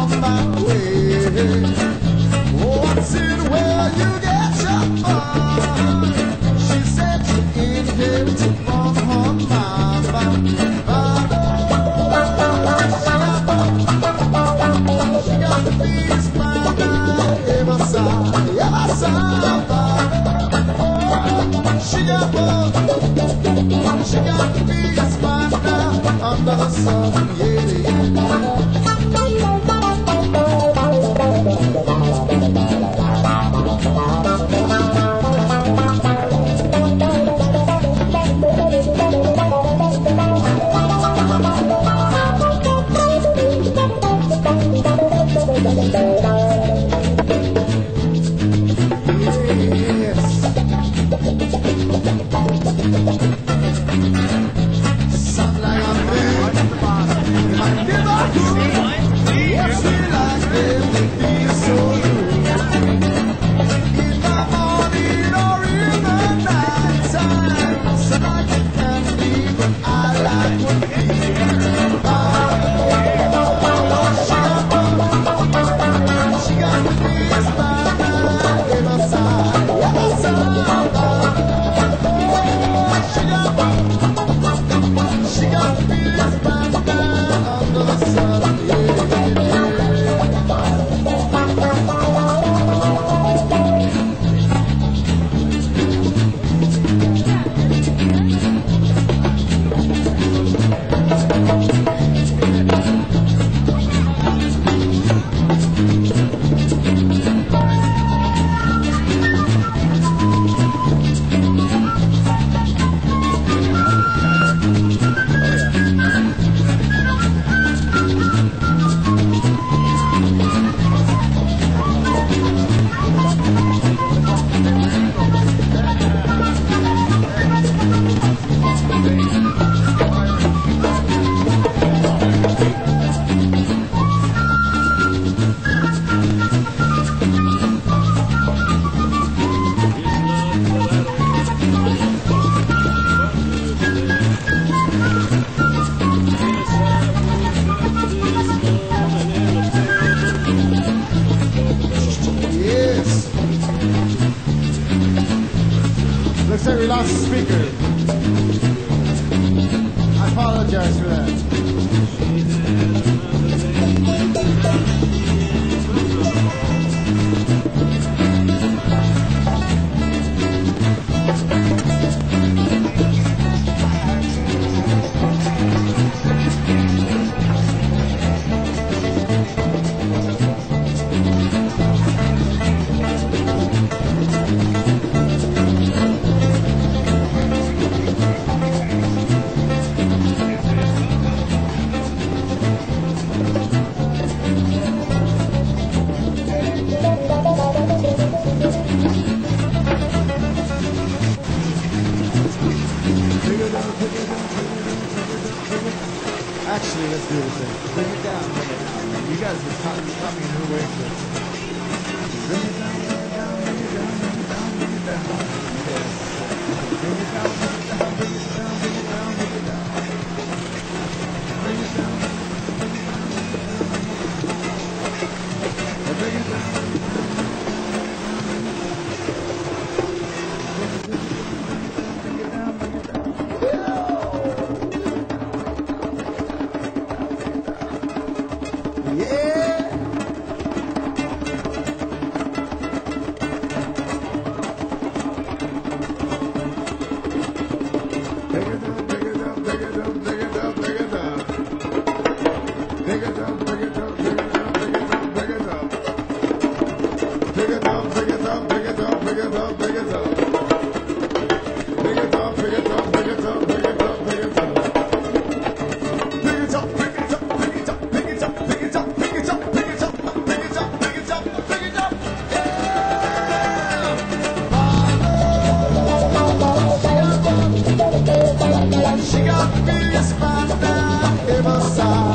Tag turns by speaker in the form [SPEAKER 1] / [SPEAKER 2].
[SPEAKER 1] on my way. What's it where you get your fun? She said she inherited from her mama. She got the biggest smile I ever saw. She got the biggest smile now under the sun, yeah. Looks like we lost the speaker. I apologize for that. Actually, let's do the thing. Bring it down, bring it down. You guys are caught me in your way. Bring it down, bring it down, bring it down, bring it down, bring it down. Yes. Bring it down, bring it down, bring it down, bring it down, bring it down. Bring it down, bring it down, bring it down. Bring it down. She got the biggest smile I ever saw.